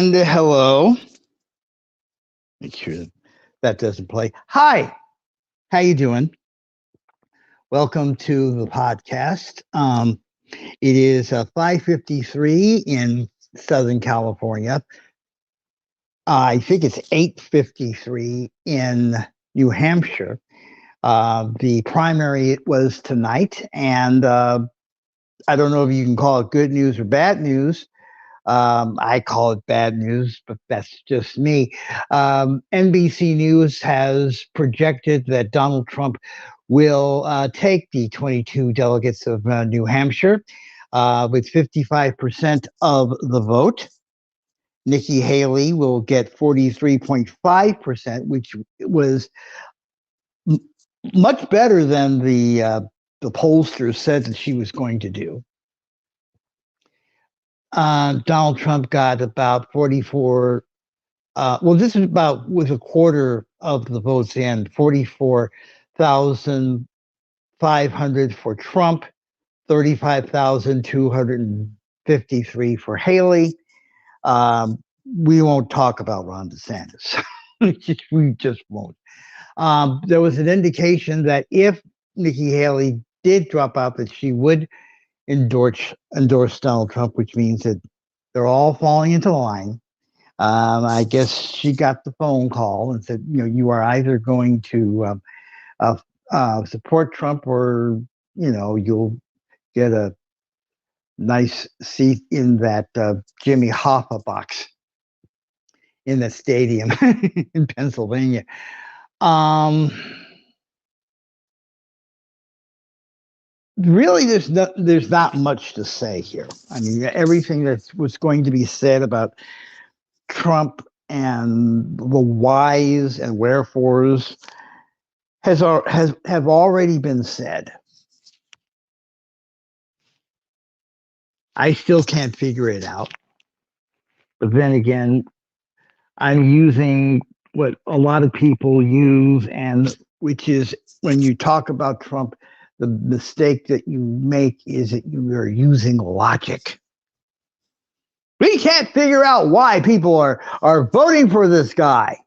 And hello. Make sure that doesn't play. Hi, how you doing? Welcome to the podcast. It is 5:53 in Southern California. I think it's 8:53 in New Hampshire. The primary was tonight, and I don't know if you can call it good news or bad news. I call it bad news, but that's just me. NBC News has projected that Donald Trump will take the 22 delegates of New Hampshire with 55% of the vote. Nikki Haley will get 43.5%, which was m- much better than the pollsters said that she was going to do. Donald Trump got about 44. Well, this is about with a quarter of the votes in 44,500 for Trump, 35,253 for Haley. We won't talk about Ron DeSantis. We just won't. There was an indication that if Nikki Haley did drop out, that she would endorse Donald Trump, which means that they're all falling into line. I guess she got the phone call and said, you are either going to support Trump or, you'll get a nice seat in that Jimmy Hoffa box in the stadium in Pennsylvania. Really, there's not much to say here. I mean, everything that was going to be said about Trump and the whys and wherefores have already been said. I still can't figure it out. But then again, I'm using what a lot of people use, and which is when you talk about Trump, the mistake that you make is that you are using logic. We can't figure out why people are voting for this guy.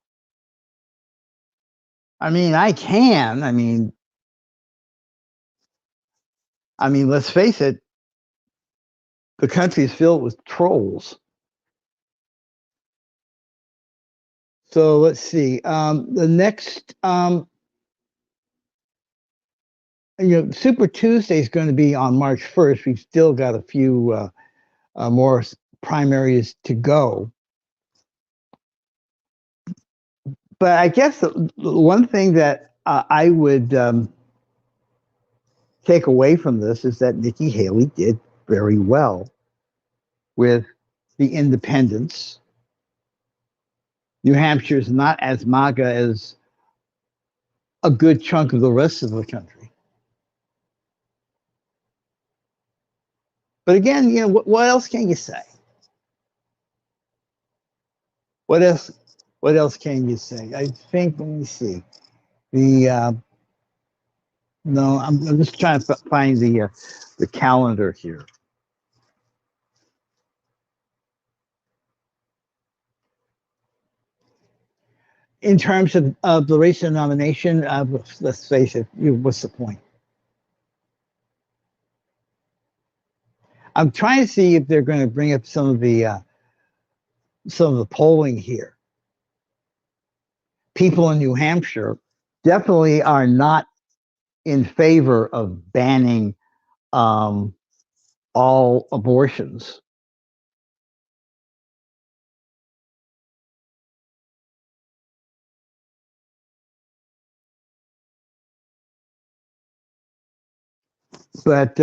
I mean, I can. I mean, let's face it, the country is filled with trolls. So let's see. The next, Super Tuesday is going to be on March 1st. We've still got a few more primaries to go. But I guess the one thing that I would take away from this is that Nikki Haley did very well with the independents. New Hampshire is not as MAGA as a good chunk of the rest of the country. But again, what else can you say? What else can you say? I think, let me see. No, I'm just trying to find the calendar here. In terms of the race of nomination, let's face it, what's the point? I'm trying to see if they're going to bring up some of the polling here. People in New Hampshire definitely are not in favor of banning all abortions. But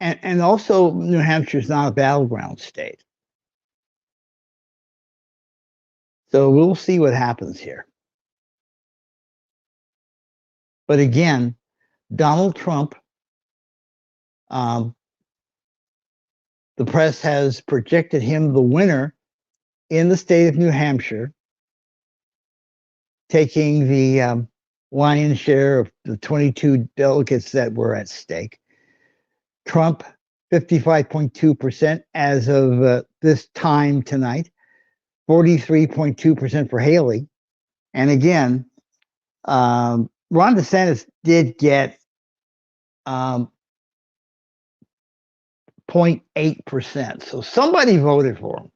and also New Hampshire is not a battleground state. So we'll see what happens here. But again, Donald Trump, the press has projected him the winner in the state of New Hampshire, taking the lion's share of the 22 delegates that were at stake. Trump, 55.2% as of this time tonight. 43.2% for Haley. And again, Ron DeSantis did get 0.8%. So somebody voted for him.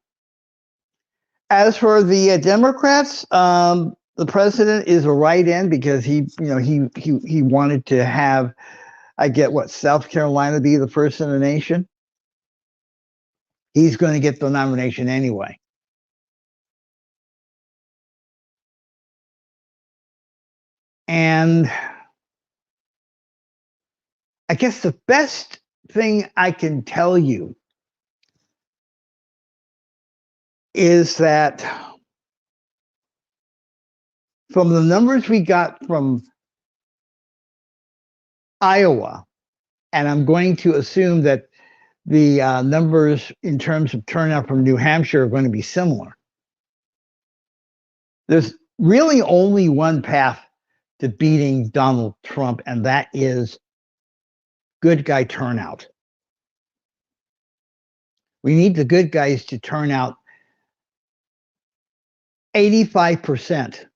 As for the Democrats, the president is a write-in because he wanted to have, South Carolina be the first in the nation. He's going to get the nomination anyway. And I guess the best thing I can tell you is that from the numbers we got from Iowa, and I'm going to assume that the numbers in terms of turnout from New Hampshire are going to be similar. There's really only one path to beating Donald Trump, and that is good guy turnout. We need the good guys to turn out 85%,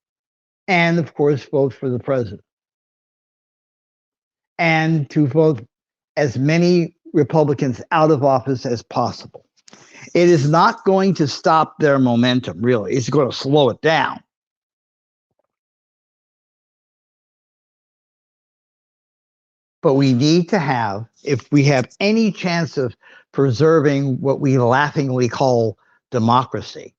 and of course, vote for the president. And to vote as many Republicans out of office as possible. It is not going to stop their momentum, really. It's going to slow it down. But we need to have, if we have any chance of preserving what we laughingly call democracy,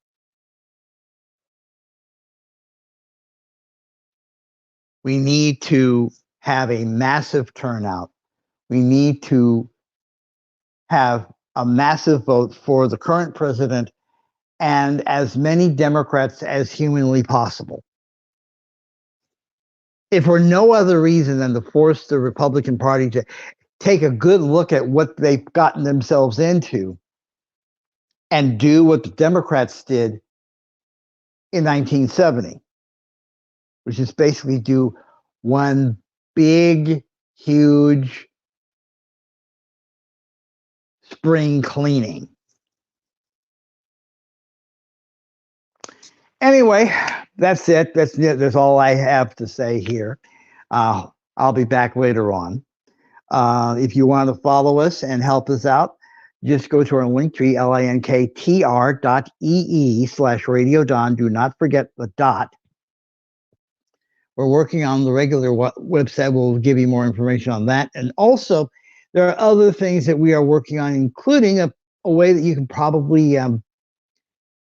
we need to have a massive turnout. We need to have a massive vote for the current president and as many Democrats as humanly possible. If for no other reason than to force the Republican Party to take a good look at what they've gotten themselves into and do what the Democrats did in 1970, which is basically do one big, huge spring cleaning. Anyway, that's it. That's all I have to say here. I'll be back later on. If you want to follow us and help us out, just go to our link tree, linktr.ee/Radio Don. Do not forget the dot. We're working on the regular website. We'll give you more information on that. And also, there are other things that we are working on, including a way that you can probably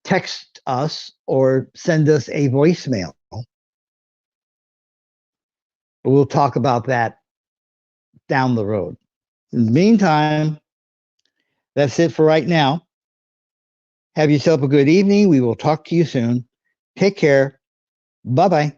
text us or send us a voicemail. But we'll talk about that down the road. In the meantime, that's it for right now. Have yourself a good evening. We will talk to you soon. Take care. Bye-bye.